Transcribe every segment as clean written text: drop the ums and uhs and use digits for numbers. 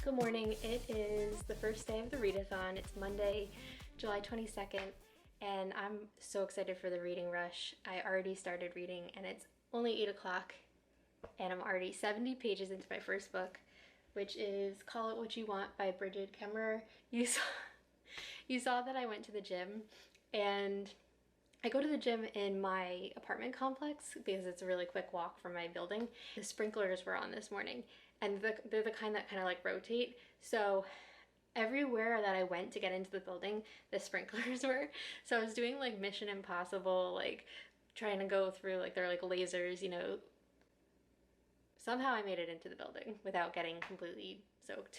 Good morning. It is the first day of the readathon. It's Monday, July 22nd, and I'm so excited for the reading rush. I already started reading and it's only 8 o'clock and I'm already 70 pages into my first book, which is Call It What You Want by Brigid Kemmerer. You saw that I went to the gym, and I go to the gym in my apartment complex because it's a really quick walk from my building. The sprinklers were on this morning, and they're the kind that kind of like rotate. So everywhere that I went to get into the building, the sprinklers were. So I was doing like Mission Impossible, like trying to go through like their like lasers, you know. Somehow I made it into the building without getting completely soaked.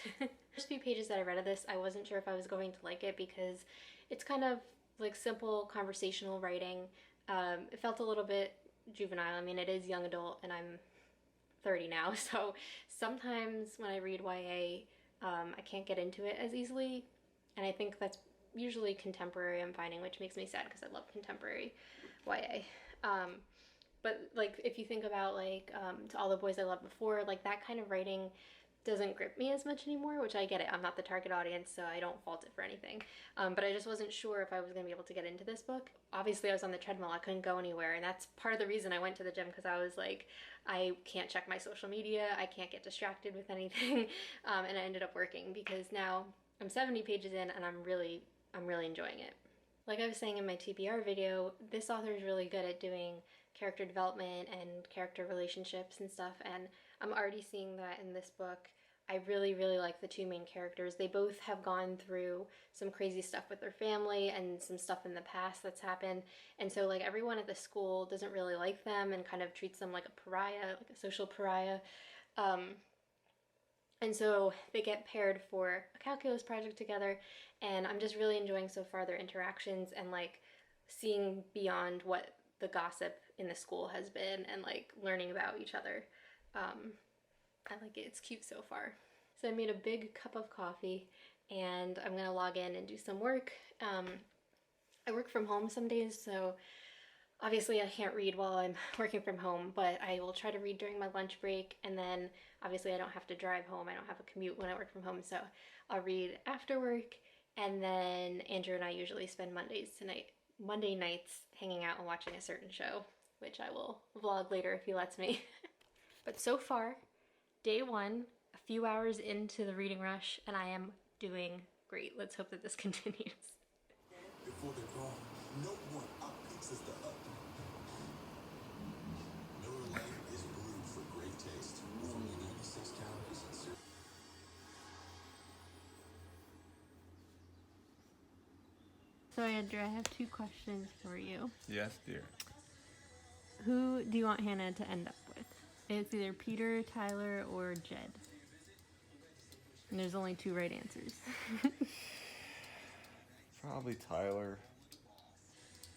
First few pages that I read of this, I wasn't sure if I was going to like it because it's kind of like simple conversational writing. It felt a little bit juvenile. I mean, it is young adult and I'm 30 now, so sometimes when I read YA, I can't get into it as easily, and I think that's usually contemporary I'm finding, which makes me sad because I love contemporary YA. But like if you think about like To All the Boys I Loved Before, like that kind of writing doesn't grip me as much anymore, which I get it. I'm not the target audience, so I don't fault it for anything. But I just wasn't sure if I was going to be able to get into this book. Obviously, I was on the treadmill. I couldn't go anywhere, and that's part of the reason I went to the gym, because I was like, I can't check my social media. I can't get distracted with anything. And I ended up working because now I'm 70 pages in, and I'm really enjoying it. Like I was saying in my TBR video, this author is really good at doing character development and character relationships and stuff, and I'm already seeing that in this book. I really like the two main characters. They both have gone through some crazy stuff with their family and some stuff in the past that's happened, and so like everyone at the school doesn't really like them and kind of treats them like a pariah, like a social pariah. And so they get paired for a calculus project together, and I'm just really enjoying so far their interactions and like seeing beyond what the gossip in the school has been and like learning about each other. I like it. It's cute so far. So I made a big cup of coffee and I'm gonna log in and do some work. I work from home some days, so obviously I can't read while I'm working from home, but I will try to read during my lunch break, and then obviously I don't have to drive home. I don't have a commute when I work from home, so I'll read after work, and then Andrew and I usually spend Monday nights hanging out and watching a certain show, which I will vlog later if he lets me. But so far, day one, a few hours into the reading rush, and I am doing great. Let's hope that this continues. Before they're gone, no one outpaces the up. Miller Lite is brewed for great taste with only 96 calories and syrup. So Andrew, I have two questions for you. Yes, dear. Who do you want Hannah to end up with? It's either Peter, Tyler, or Jed. And there's only two right answers. Probably Tyler.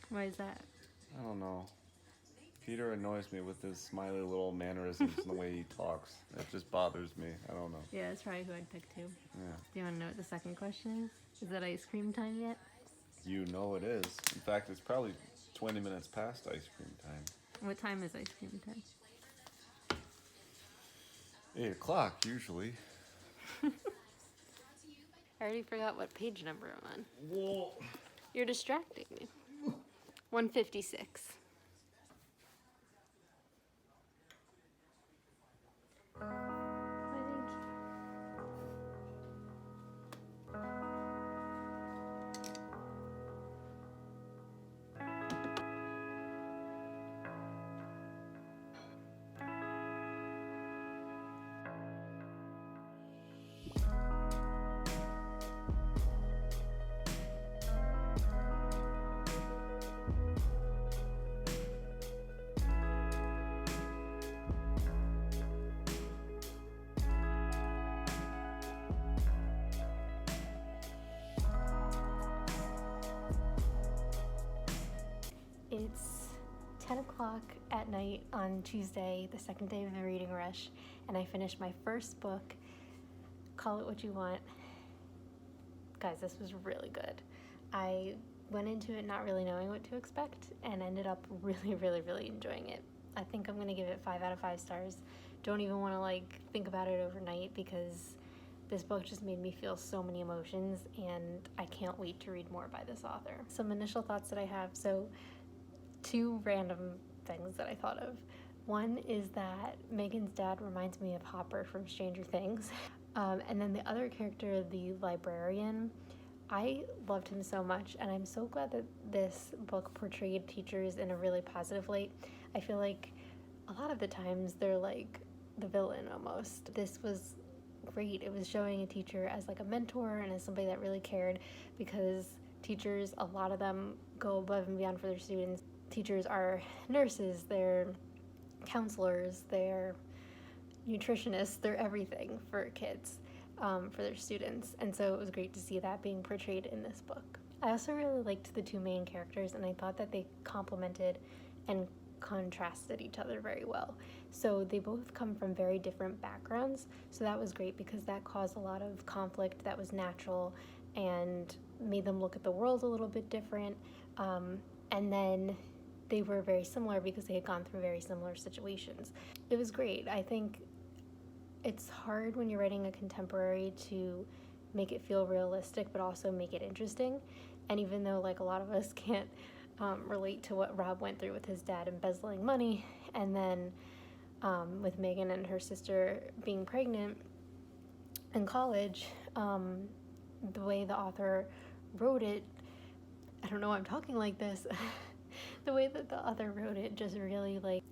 Why is that? I don't know. Peter annoys me with his smiley little mannerisms and the way he talks. It just bothers me. I don't know. Yeah, that's probably who I'd pick too. Yeah. Do you want to know what the second question is? Is that ice cream time yet? You know it is. In fact, it's probably 20 minutes past ice cream time. What time is ice cream time? 8 o'clock, usually. I already forgot what page number I'm on. Whoa. You're distracting me. 156. It's 10 o'clock at night on Tuesday, the second day of the reading rush, and I finished my first book, Call It What You Want. Guys, this was really good. I went into it not really knowing what to expect and ended up really enjoying it. I think I'm gonna give it 5 out of 5 stars. Don't even want to like think about it overnight because This book just made me feel so many emotions, and I can't wait to read more by this author. Some initial thoughts that I have. So, two random things that I thought of. One is that Megan's dad reminds me of Hopper from Stranger Things. And then the other character, the librarian, I loved him so much, and I'm so glad that this book portrayed teachers in a really positive light. I feel like a lot of the times they're like the villain almost. This was great. It was showing a teacher as like a mentor and as somebody that really cared, because teachers, a lot of them go above and beyond for their students. Teachers are nurses, they're counselors, they're nutritionists, they're everything for kids, for their students. And so it was great to see that being portrayed in this book. I also really liked the two main characters, and I thought that they complemented and contrasted each other very well. So they both come from very different backgrounds, so that was great because that caused a lot of conflict that was natural and made them look at the world a little bit different. And then they were very similar because they had gone through very similar situations. It was great. I think it's hard when you're writing a contemporary to make it feel realistic but also make it interesting. And even though like a lot of us can't relate to what Rob went through with his dad embezzling money, and then with Megan and her sister being pregnant in college, the way the author wrote it, I don't know why I'm talking like this, the way that the author wrote it just really like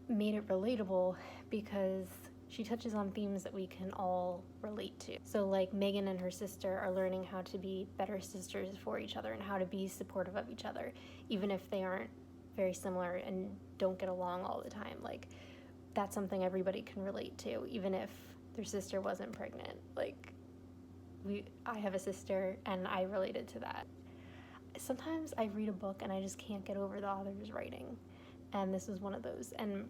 made it relatable, because she touches on themes that we can all relate to. So like Megan and her sister are learning how to be better sisters for each other and how to be supportive of each other, even if they aren't very similar and don't get along all the time. Like that's something everybody can relate to, even if their sister wasn't pregnant. Like I have a sister and I related to that. Sometimes I read a book and I just can't get over the author's writing, and this was one of those. And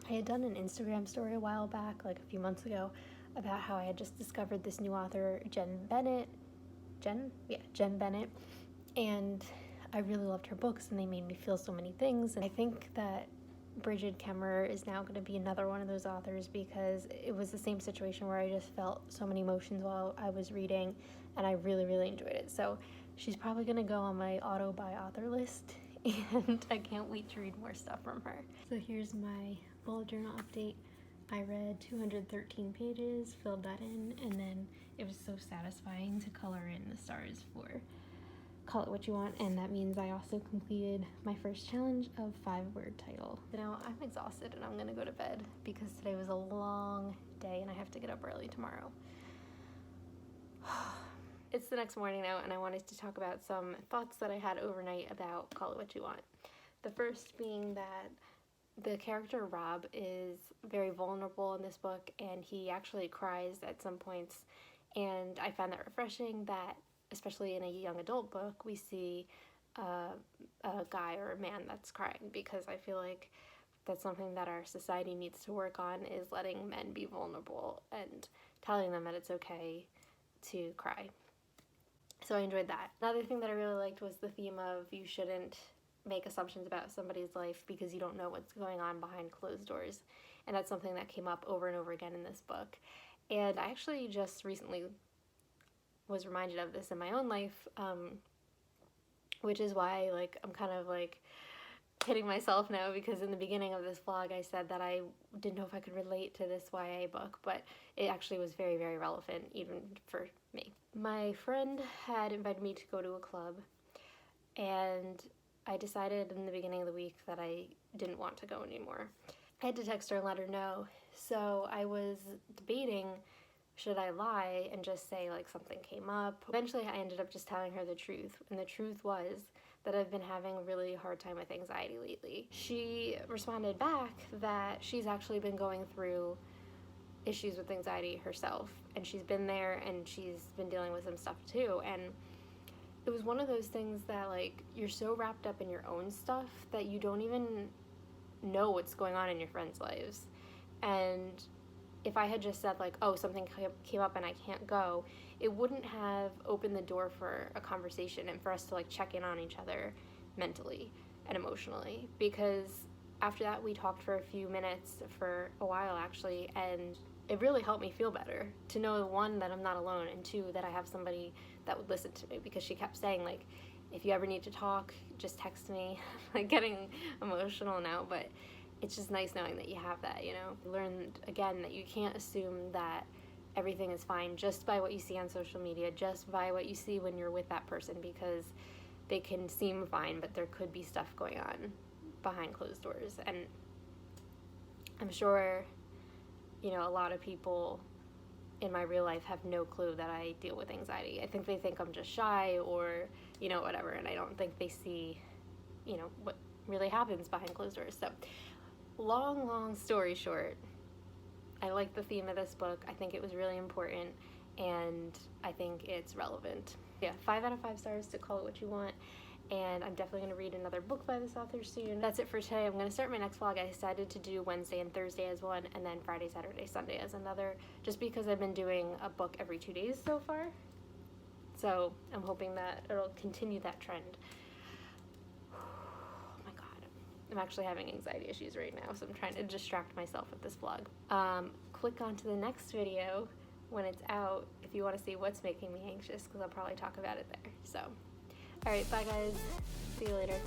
I had done an Instagram story a while back, like a few months ago, about how I had just discovered this new author, Jen Bennett, and I really loved her books, and they made me feel so many things. And I think that Brigid Kemmerer is now going to be another one of those authors, because it was the same situation where I just felt so many emotions while I was reading, and I really, really enjoyed it. So she's probably going to go on my auto-buy author list, and I can't wait to read more stuff from her. So here's my bullet journal update. I read 213 pages, filled that in, and then it was so satisfying to color in the stars for Call It What You Want, and that means I also completed my first challenge of 5-word title. So now I'm exhausted and I'm gonna go to bed because today was a long day and I have to get up early tomorrow. It's the next morning now, and I wanted to talk about some thoughts that I had overnight about Call It What You Want. The first being that the character Rob is very vulnerable in this book, and he actually cries at some points, and I found that refreshing that, especially in a young adult book, we see a guy or a man that's crying, because I feel like that's something that our society needs to work on, is letting men be vulnerable and telling them that it's okay to cry. So I enjoyed that. Another thing that I really liked was the theme of you shouldn't make assumptions about somebody's life because you don't know what's going on behind closed doors. And that's something that came up over and over again in this book. And I actually just recently was reminded of this in my own life, which is why I'm kind of hitting myself now, because in the beginning of this vlog I said that I didn't know if I could relate to this YA book, but it actually was very, very relevant even for me. My friend had invited me to go to a club, and I decided in the beginning of the week that I didn't want to go anymore. I had to text her and let her know, so I was debating, should I lie and just say something came up? Eventually I ended up just telling her the truth, and the truth was that I've been having a really hard time with anxiety lately. She responded back that she's actually been going through issues with anxiety herself, and she's been there and she's been dealing with some stuff too. And it was one of those things that you're so wrapped up in your own stuff that you don't even know what's going on in your friends' lives. And if I had just said oh, something came up and I can't go, it wouldn't have opened the door for a conversation and for us to check in on each other mentally and emotionally, because after that, we talked for a few minutes, for a while actually, and it really helped me feel better to know, one, that I'm not alone, and two, that I have somebody that would listen to me, because she kept saying, like, if you ever need to talk, just text me. Like, getting emotional now, but it's just nice knowing that you have that, you know. I learned again that you can't assume that everything is fine just by what you see on social media, just by what you see when you're with that person, because they can seem fine, but there could be stuff going on behind closed doors. And I'm sure, you know, a lot of people in my real life have no clue that I deal with anxiety. I think they think I'm just shy or, you know, whatever, and I don't think they see, you know, what really happens behind closed doors. So, long story short, I like the theme of this book. I think it was really important, and I think it's relevant. Yeah, 5 out of 5 stars to call it what you want. And I'm definitely going to read another book by this author soon. That's it for today. I'm going to start my next vlog. I decided to do Wednesday and Thursday as one, and then Friday, Saturday, Sunday as another, just because I've been doing a book every 2 days so far. So I'm hoping that it'll continue that trend. Oh my god. I'm actually having anxiety issues right now, so I'm trying to distract myself with this vlog. Click on to the next video when it's out if you want to see what's making me anxious, because I'll probably talk about it there. So, alright, bye guys. See you later.